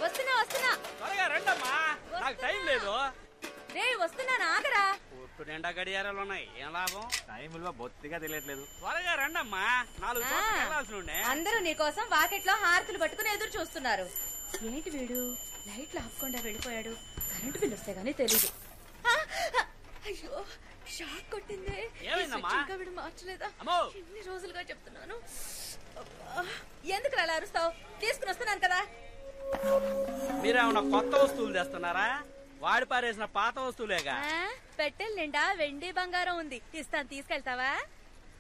వస్తున్నా వస్తున్నా. త్వరగా రండమ్మా, నాకు టైం లేదు. రే వస్తున్నా, ఆగరా. పొట్టు నిండా గడియారాలు ఉన్నాయి, ఏం లాభం? టైం విలువ బొత్తిగా తెలియట్లేదు. త్వరగా రండమ్మా, 4 చోట్లకి వెళ్ళాల్సి ఉండే. అందరూ నీకోసం వాకెట్లో హారతులు పట్టుకుని ఎదురు చూస్తున్నారు. ఏంటి వీడు లైట్లు ఆపకుండా వెళ్ళిపోయాడు? కరెంటు బిల్ వస్తే గానీ తెలీదు. అయ్యో షాక్ కొట్టిందే. ఏమైందమ్మా? ఇంకా వీడు మార్చలేదా? అమ్మో, ఎన్ని రోజులుగా చెప్తున్నాను. ఎందుకు అలా అరుస్తావు? తీసుకుని వస్తున్నాను కదా. మీరేమన్నా కొత్త వస్తువులు తెస్తున్నారా? వాడి పారేసిన పాత వస్తువులేగా. పెట్టెల నిండా వెండి బంగారం ఉంది, ఇస్తాను, తీసుకెళ్తావా?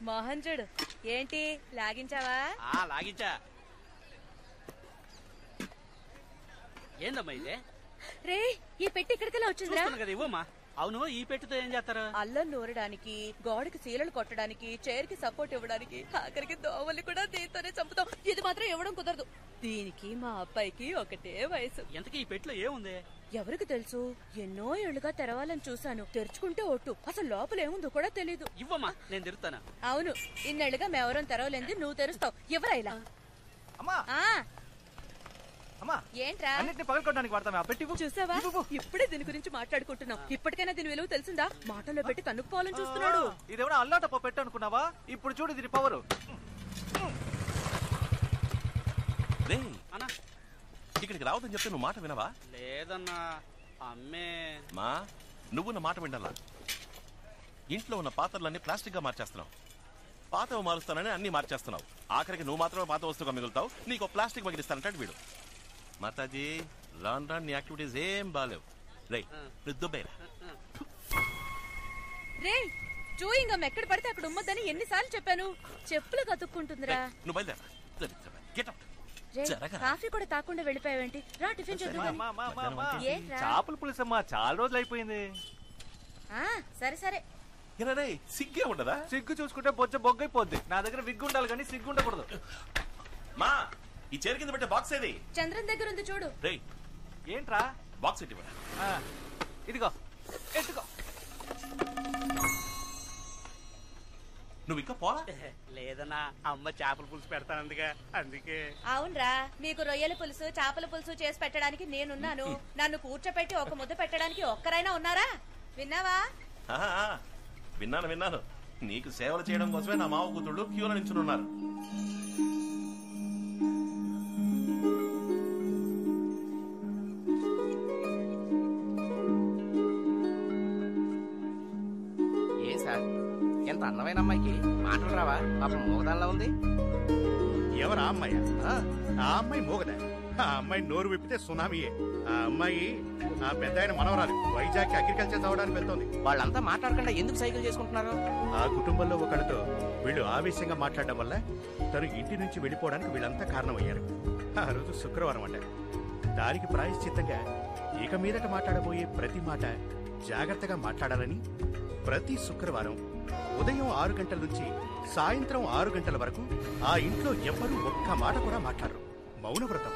మోహన్ చూడు, ఏంటి లాగించావా? లాగించా. ఏందమ్మా ఇదే? రే ఈ పెట్టి ఇక్కడికెలా వచ్చిందిరా? కదా, ఇవ్వమ్మా. అవును, ఈ పెట్టితో ఏం చేస్తారు? అల్లం నూరడానికి, గోడకి సీలలు కొట్టడానికి, చైర్ కి సపోర్ట్ ఇవ్వడానికి, ఆఖరికి దోవల్ని కూడా దీంతోనే చంపుతాం. ఇది మాత్రం ఇవ్వడం కుదరదు. దీనికి మా అబ్బాయికి ఒకటే వయసు. ఎంతకీ ఈ పెట్టిలో ఏముంది? ఎవరికి తెలుసు? ఎన్నో ఏళ్లుగా తెరవాలని చూశాను, తెరుచుకుంటే ఒట్టు. అసలు లోపల ఏముందో కూడా తెలీదు. ఇవ్వమ్మా, నేను తెరుస్తాను. అవును, ఇన్నేళ్లుగా మేవరం తెరవలేంది, నువ్వు తెరుస్తావు. ఎవరా ఇలా? ఏంట్రా? అన్నిటిని పగలకొట్టడానికి వాడతామే ఆ పెట్టి. చూసావా, ఇప్పుడే దీని గురించి మాట్లాడుకుంటున్నాం. ఇప్పటికైనా దీని విలువ తెలిసిందా? మాటల్లో పెట్టి తన్నుకుపోవాలని చూస్తున్నాడు. ఇదేమన్నా అల్లాటప్ప పెట్టు అనుకున్నావా? ఇప్పుడు చూడు దీని పవరు. ఇక్కడికి రావద్దని చెప్తే నువ్వు మాట వినవా? లేదన్నా, అమ్మే. మా నువ్వు నా మాట వినాలా? ఇంట్లో ఉన్న పాత్రలన్నీ ప్లాస్టిక్ గా మార్చేస్తున్నావు. పాతవి మారుస్తానని అన్ని మార్చేస్తున్నావు. ఆఖరికి నువ్వు మాత్రమే పాత వస్తువుగా మిగులుతావు. నీకు ప్లాస్టిక్ మిగిలిస్తానంటాడు వీడు. మాతాజీ, రాన్ రాన్ నీ యాక్టివిటీస్ ఏం బాలేవు. రే దుబ్బేరా. రే చూయింగం ఎక్కడ పడితే అక్కడ ఉమ్మద్దని ఎన్నిసార్లు చెప్పాను? చెప్పులు కతుక్కుంటుందిరా. నువ్వు బయలుదేరా. కాఫీ కూడా తాకుండా వెళ్ళిపోయావేంటి? రా టిఫిన్ చేద్దాం. చేపల పులుసమ్మా, చాలా రోజులు అయిపోయింది. సరే సరే. సిగ్గే ఉండదా? సిగ్గు చూసుకుంటే బొచ్చ బొగ్గైపోద్ది. నా దగ్గర విగ్గు ఉండాలి కానీ సిగ్గు ఉండకూడదు. మా ఈ చైర్ కింద పెట్టే బాక్స్ ఏది? చంద్రన్ దగ్గర ఉంది చూడు. ఏంట్రా బాక్స్ ఎట్టి? ఇదిగో ఎట్టుకో. నువ్వు ఇంకా పోలా? లేదన్నా, అమ్మ చేపల పులుసు పెడతానందుగా, అందుకే. అవునరా, మీకు రొయ్యల పులుసు, చేపల పులుసు చేసి పెట్టడానికి నేనున్నాను. నన్ను కూర్చోపెట్టి ఒక ముద్ద పెట్టడానికి ఒక్కరైనా ఉన్నారా? విన్నావా? విన్నాను. నీకు సేవలు చేయడం కోసమే నా మావ కూతుళ్ళు క్యూలో నించున్నారు. ఏ సార్, ఎంత అందమైన అమ్మాయికి మాటలు రావా? పాపం మూగదానిలా ఉంది. ఎవరా అమ్మాయి? ఆ అమ్మాయి మూగదా? ఆ అమ్మాయి నోరు విప్పితే సునామీయే. ఆ అమ్మాయి ఆ పెద్ద ఆయన మనవరాలు. వైజాగ్ అగ్రికల్చర్ చదవడానికి వెళ్తోంది. వాళ్ళంతా మాట్లాడకుండా ఎందుకు సైకిల్ చేసుకుంటున్నారు? ఆ కుటుంబంలో ఒకరితో వీళ్ళు ఆవేశంగా మాట్లాడడం వల్ల తను ఇంటి నుంచి వెళ్ళిపోవడానికి వీళ్ళంతా కారణమయ్యారు. ఆ రోజు శుక్రవారం అంట. దానికి ప్రాయశ్చిత్తంగా ఇక మీదట మాట్లాడబోయే ప్రతి మాట జాగ్రత్తగా మాట్లాడాలని ప్రతి శుక్రవారం ఉదయం 6 గంటల నుంచి సాయంత్రం 6 గంటల వరకు ఆ ఇంట్లో ఎవ్వరూ ఒక్క మాట కూడా మాట్లాడరు. మౌనవ్రతం.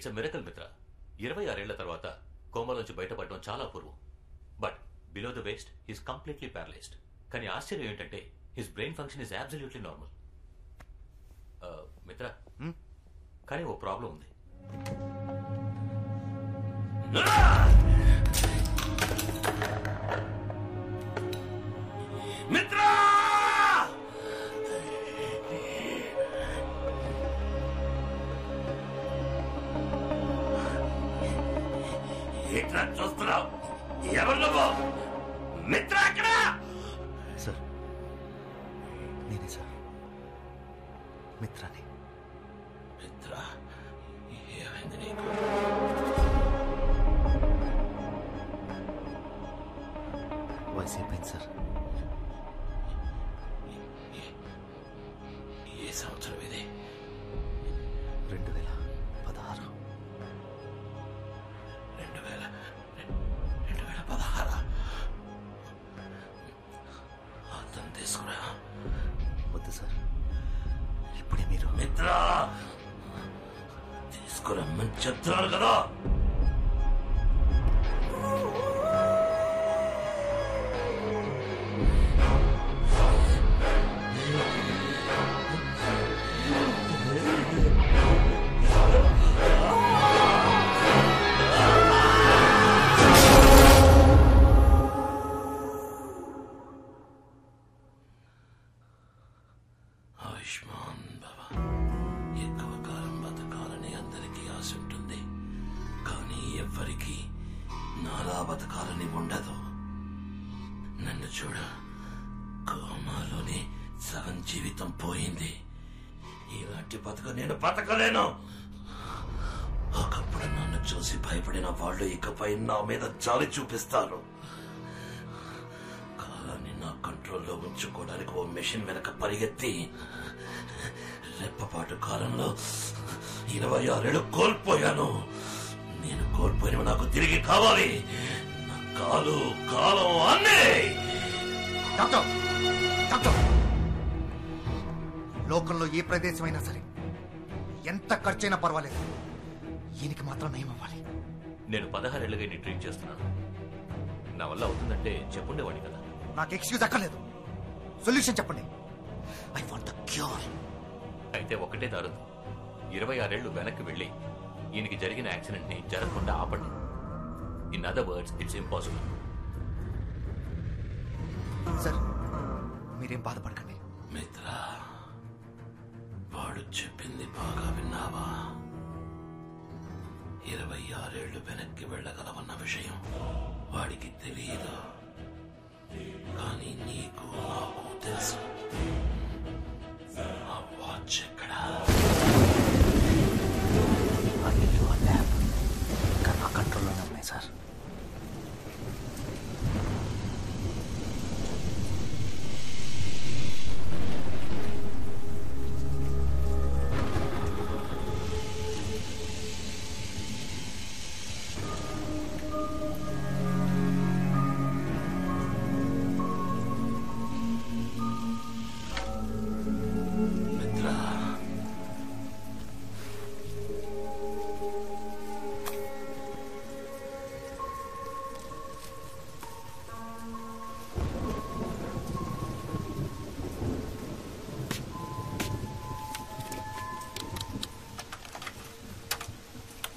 ఇట్స్ మిరకల్ మిత్ర. 26 ఏళ్ల తర్వాత కోమాలోంచి బయటపడడం చాలా అపూర్వం. But below the waist he's completely paralysed. కానీ ఆశ్చర్యం ఏంటంటే his brain function is absolutely normal. మిత్ర, కానీ ఓ ప్రాబ్లం ఉంది. మిత్ర, చూస్తున్నావు? ఎవరు నువ్వు? మిత్ర అక్కడ? సార్, నేనే సార్, మిత్రాని. మిత్ర, ఏమైంది నీకు? వయసు అయిపోయింది సార్. ఏ సంవత్సరం ఇది? 2016. 2016. అర్థం తీసుకురా. వద్దు సార్, ఇప్పుడే మీరు. మిత్ర, తీసుకురమ్మని చెప్తున్నాను కదా. ఆయుష్మాన్ భవ. ఎక్కువ కాలం బతకాలని అందరికీ ఆశ ఉంటుంది, కానీ ఎవ్వరికీ నాలా బతకాలని ఉండదు. నన్ను చూడ, కోమాలోనే సగం జీవితం పోయింది. ఇలాంటి బతుకు నేను బతకలేను. ఒకప్పుడు నన్ను చూసి భయపడిన వాళ్ళు ఇకపై నా మీద జాలి చూపిస్తారు. కాలాన్ని నా కంట్రోల్లో ఉంచుకోవడానికి ఓ మెషిన్ వెనక పరిగెత్తి రెప్పపాటు కాలంలో 26 ఏళ్ళు కోల్పోయాను. నేను కోల్పోయినవి నాకు తిరిగి కావాలి. నా కాలు, కాలం అన్నీ. డాక్టర్, డాక్టర్, లోకంలో ఏ ప్రదేశమైనా సరే ఎంత ఖర్చైనా పర్వాలేదు, ఈయనకి మాత్రం నయం అవ్వాలి. నేను 16 ఏళ్ళుగా నీ ట్రీట్ చేస్తున్నాను. నా వల్ల అవుతుందంటే చెప్పుండేవాడి కదా. నాకు ఎక్స్క్యూజ్ అక్కర్లేదు, సొల్యూషన్ చెప్పండి. I want the cure. అయితే ఒకటే దారు, 26 ఏళ్లు వెనక్కి వెళ్ళి ఈయనకి జరిగిన యాక్సిడెంట్ ని జరగకుండా ఆపండి. In other words, it's impossible. Sir, మీరేం బాధపడకండి. మిత్ర, వాడు చెప్పింది బాగా విన్నావా? 26 ఏళ్లు వెనక్కి వెళ్ళగలవన్న విషయం వాడికి తెలియదు, కానీ నీకు నాకు తెలుసు. ఆ వాచ్ ఎక్కడా? ఇంకా నా కంట్రోల్లోనే ఉన్నాయి సార్.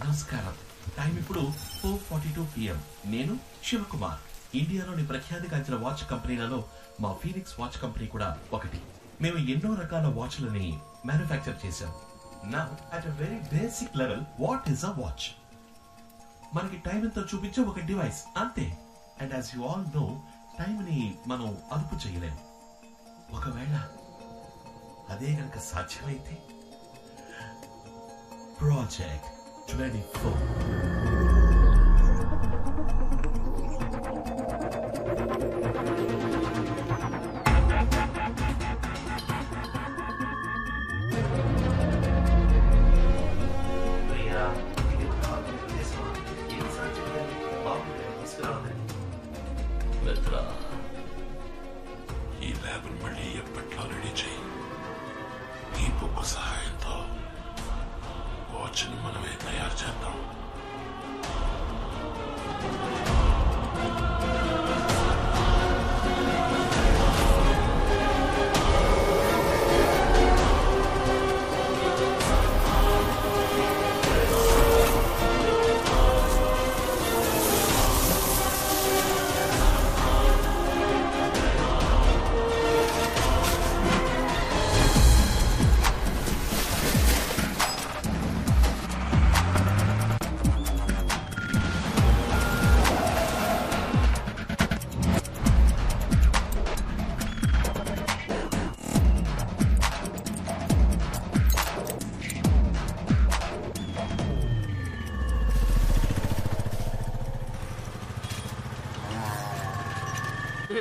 నమస్కారం. టైం ఇప్పుడు 4:42 PM. నేను శివకుమార్. ఇండియాలోని ప్రఖ్యాతిగాంచిన వాచ్ కంపెనీలలో మా ఫీనిక్స్ వాచ్ కంపెనీ కూడా ఒకటి. మేము ఎన్నో రకాల వాచ్లని మ్యానుఫ్యాక్చర్ చేశాం. Now at a very basic level, what is a watch? మనకి టైం ఎంతో చూపించే ఒక డివైస్, అంతే. And as you all know, time ని మనం అదుపు చేయలేము. ఒకవేళ అదే గనక సాధ్యమైతే ప్రాజెక్ట్ 24. మిత్ర, ఈ ల్యాబ్ మళ్ళీ ఎప్పట్లో రెడీ చేయి. ఈ బుక్ సహాయంతో వాచ్ని మనమే తయారు చేద్దాం.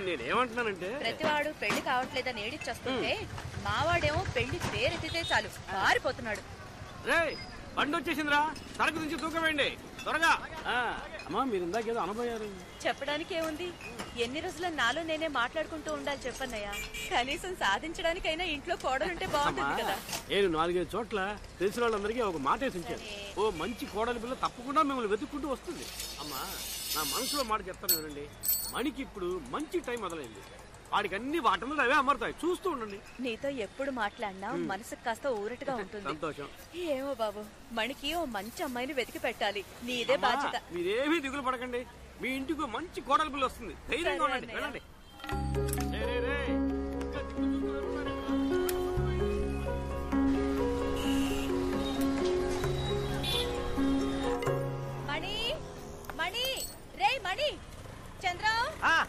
నేనేమంటున్నానంటే ప్రతివాడు పెళ్లి కావట్లేదని ఏడిచ్చేస్తుంటే మావాడేమో పెళ్లి పేరెత్తితే చాలు మారిపోతున్నాడు. రే బండి వచ్చేసిందిరా, సరుకు నుంచి తూకవేయండి త్వరగా. అమ్మా మీరు ఇందాకేదో అనబోయారు. చెప్పడానికి ఏముంది, ఎన్ని రోజుల నాలో నేనే మాట్లాడుకుంటూ ఉండాలి చెప్పన్నయ్య. కనీసం సాధించడానికైనా ఇంట్లో కోడలుంటే బాగుంటుంది కదా. నేను 4-5 చోట్ల తెలిసిన వాళ్ళందరికీ ఒక మాట వేసి ఉంచాను. ఓ మంచి కోడలి పిల్ల తప్పకుండా మిమ్మల్ని వెతుక్కుంటూ వస్తుంది. అమ్మా నా మనసులో మాట చెప్తాను వినండి, మణికి ఇప్పుడు మంచి టైం మొదలైంది. వాడికి అన్ని వాటంలో అవే అమరుతాయి, చూస్తూ ఉండండి. నీతో ఎప్పుడు మాట్లాడినా మనసుకు కాస్త ఊరటగా ఉంటుంది. సంతోషం. ఏమో బాబు, మణికి ఓ మంచి అమ్మాయిని వెతికి పెట్టాలి, నీదే బాధ్యత. మీరేమీ దిగులు పడకండి, మీ ఇంటికి మంచి కోడలి పిల్ల వస్తుంది. ధైర్యంగా ఉండండి, వెళ్ళండి. మణి మణి రే మణి, చంద్రం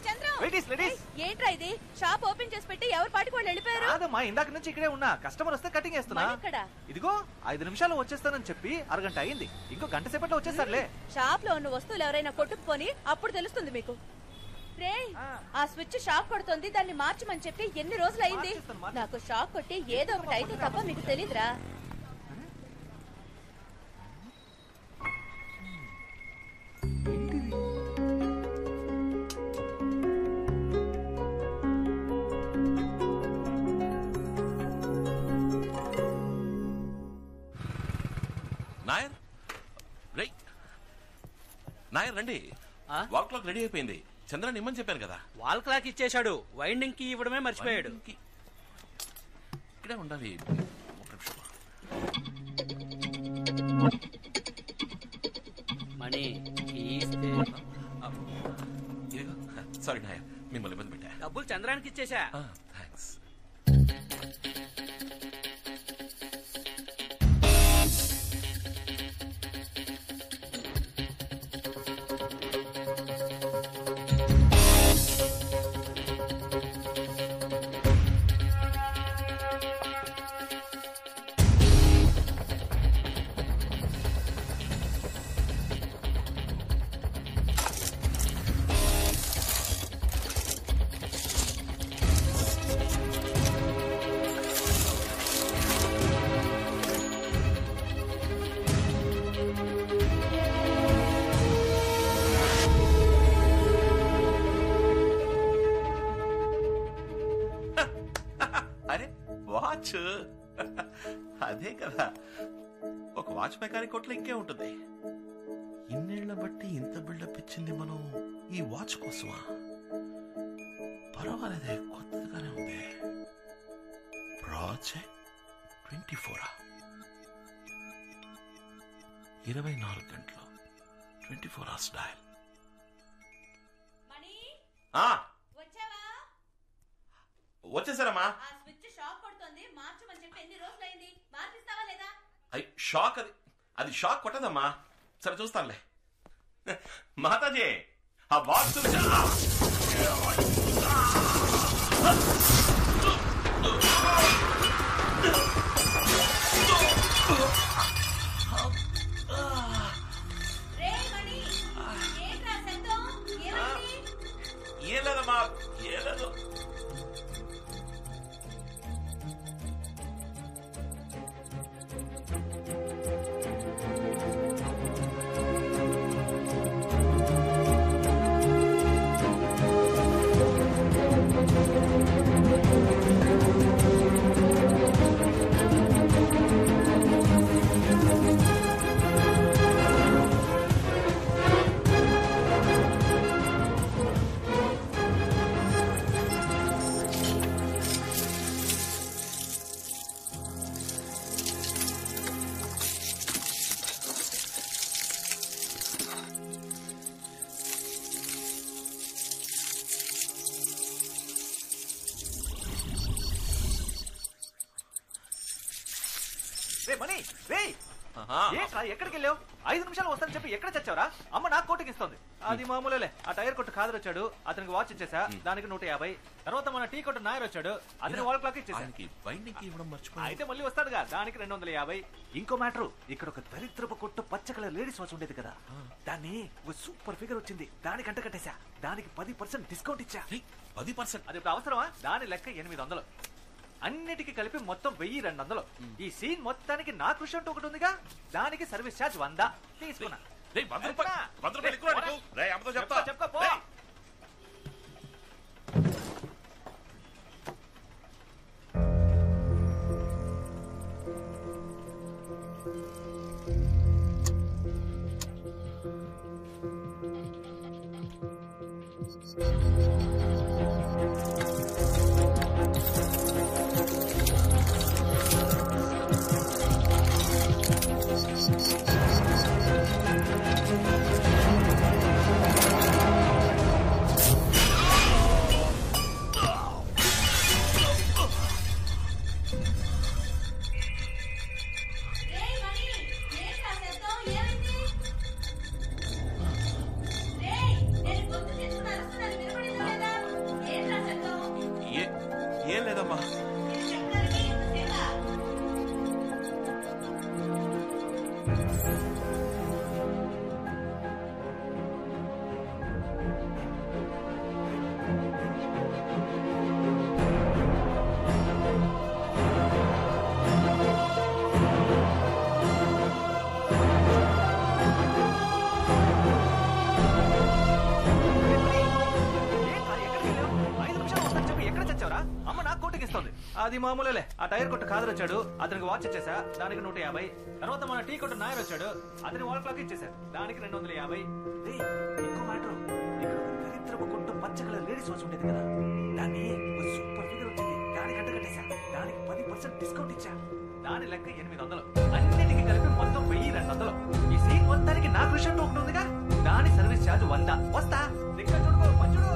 చంద్రం, ఏంట్రా ఇది? షాప్ ఓపెన్ చేసి పెట్టి ఎవరు పాటికి వాళ్ళు వెళ్ళిపోయారు? కాదమ్మా, ఇందాక నుంచి ఇక్కడే ఉన్నా. కస్టమర్ వస్తే కటింగ్ వేస్తున్నా. ఇదిగో 5 నిమిషాలు వచ్చేస్తానని చెప్పి అరగంట అయింది. ఇంకో గంట సేపట్లో వచ్చేస్తారులే. షాప్ లో ఉన్న వస్తువులు ఎవరైనా కొట్టుకుపోని అప్పుడు తెలుస్తుంది మీకు. రే ఆ స్విచ్ షాక్ కొడుతుంది, దాన్ని మార్చమని చెప్పి ఎన్ని రోజులు అయింది. నాకు షాక్ కొట్టి ఏదో ఒకటి అయితే తప్ప మీకు తెలీదురా. నాయర్ నాయర్ రండి, వాల్ క్లాక్ రెడీ అయిపోయింది. చంద్రన్ ఇమ్మని చెప్పాను కదా. వాల్ క్లాక్ ఇచ్చేశాడు, వైండింగ్ కి ఇవ్వడమే మర్చిపోయాడు. ఇక్కడే ఉండాలి. మనీ సారీ నాయర్, మిమ్మల్ని ఇబ్బంది పెట్టా. డబ్బులు చంద్రానికి ఇచ్చేశా. థ్యాంక్స్. అదే కదా, ఒక వాచ్ మెకానిక్ కొట్లో ఇంకే ఉంటుంది. ఇన్నేళ్ల బట్టి ఇంత బిల్డప్ ఇచ్చింది మనం ఈ వాచ్ కోసమా? పర్వాలేదే, కొత్తగానే ఉంది. ప్రాజెక్ట్ 24 24 గంటలు 24 hours డయల్. వచ్చేసారమ్మా. షాక్ అది షాక్ కొట్టదమ్మా. సరే చూస్తానులే. మాతాజీ ఆ బాక్స్ ఏం లేదమ్మా, ఏం లేదు. ఎక్కడికి వెళ్ళావు? 5 నిమిషాలు వస్తానని చెప్పి ఎక్కడ చచ్చావురా? అమ్మ నాకు కోటికి ఇస్తుంది. అది మామూలే. ఆ టైర్ కొట్టు ఖాదర్ వచ్చాడు, అతనికి వాచ్ ఇచ్చేసా, దానికి 150. తర్వాత మన టీ కొట్టు నాయర్ వచ్చాడు, అతని వాల్ క్లాక్ ఇచ్చేసా. అయితే మళ్ళీ వస్తాడుగా, దానికి 250. ఇంకో మ్యాటర్, ఇక్కడ ఒక దరిద్రపు కొట్టు పచ్చ కలర్ లేడీస్ వాచ్ ఉండేది కదా, దాన్ని సూపర్ ఫిగర్ వచ్చింది, దానికి అంట కట్టేశా. దానికి 10% డిస్కౌంట్ ఇచ్చా. 10%? అది ఇప్పుడు అవసరమా? దాని లెక్క 800. అన్నిటికీ కలిపి మొత్తం 1200. ఈ సీన్ మొత్తానికి నా కృషి అంటూ ఒకటి ఉందిగా, దానికి సర్వీస్ ఛార్జ్ 100 తీసుకున్నా. చెప్పుకో. ఏం లేదమ్మా. అది మామూలే. ఆ టైర్ కొట్టు ఖాదర్ వచ్చాడు, అతనికి వాచ్ ఇచ్చేసా, దానికి 150. తర్వాత మన టీ కొట్టు నాయర్ వచ్చాడు, అతని వాల్ క్లాక్ ఇచ్చేసా, దానికి 250. ఇంకో మ్యాటర్, ఇక్కడ ఒక దరిద్రపు కొట్టు పచ్చ కలర్ లేడీస్ వాచ్ ఉండేది కదా, దాన్ని సూపర్ ఫిగర్ వచ్చింది, దానికి అంట కట్టేశా. దానికి 10% డిస్కౌంట్ ఇచ్చా. దాని లెక్క 800. అన్నిటికీ కలిపి మొత్తం 1200. ఈ సీన్ మొత్తానికి నా కృషి అంటూ ఒకటి ఉందిగా, దాని సర్వీస్ ఛార్జ్ 100. వస్తా. ఇక్కడ చూడుకో, మంచుడు.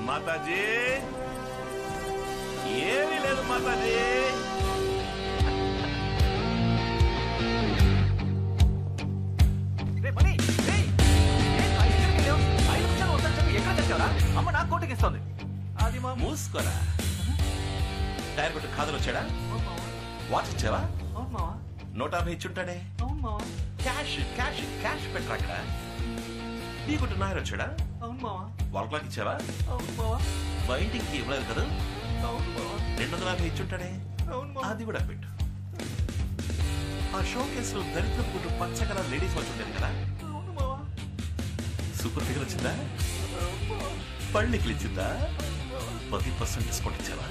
మాతాజీ ఏమీ లేదు మాతాజీ. అమ్మ నాకు కోటికి ఇస్తుంది. అది మా మూసుకోరా. టైర్ కొట్టు ఖాదర్ వచ్చాడా? వాచ్ ఇచ్చావా? 150 ఇచ్చుంటాడే. క్యాష్ క్యాష్ క్యాష్ పెట్టరా అక్కడ. నీ కొట్టు నాయర్ వచ్చాడా? వాల్ క్లాక్ ఇచ్చావా? బయటికి ఇవ్వలేదు కదా. 250 ఇచ్చుంటాడే. అది కూడా పెట్టు. ఆ షో కేసులో దరిద్రపు కొట్టు పచ్చ కలర్ లేడీస్ వాచ్ ఉండేది కదా, సూపర్ ఫిగర్ వచ్చిందా? పళ్ళికి ఇచ్చిందా? 10% డిస్కౌంట్ ఇచ్చావా?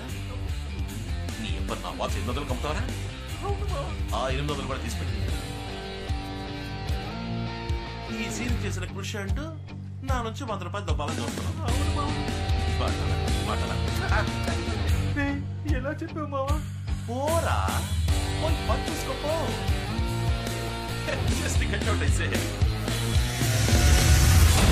నీ ఎవ్వరు నా వాచ్ 800 కమ్ముతావరా? ఆ 800 కూడా తీసుకెళ్ళి. ఈ సీన్ చేసిన కృషి అంటూ నా నుంచి 100 రూపాయలు దొబ్బాలని చూస్తున్నావు. ఎలా చెప్పావు మావా? పోరా, పోయి పని చూసుకోపో. జస్ట్ గెట్ అవుట్ అయితే.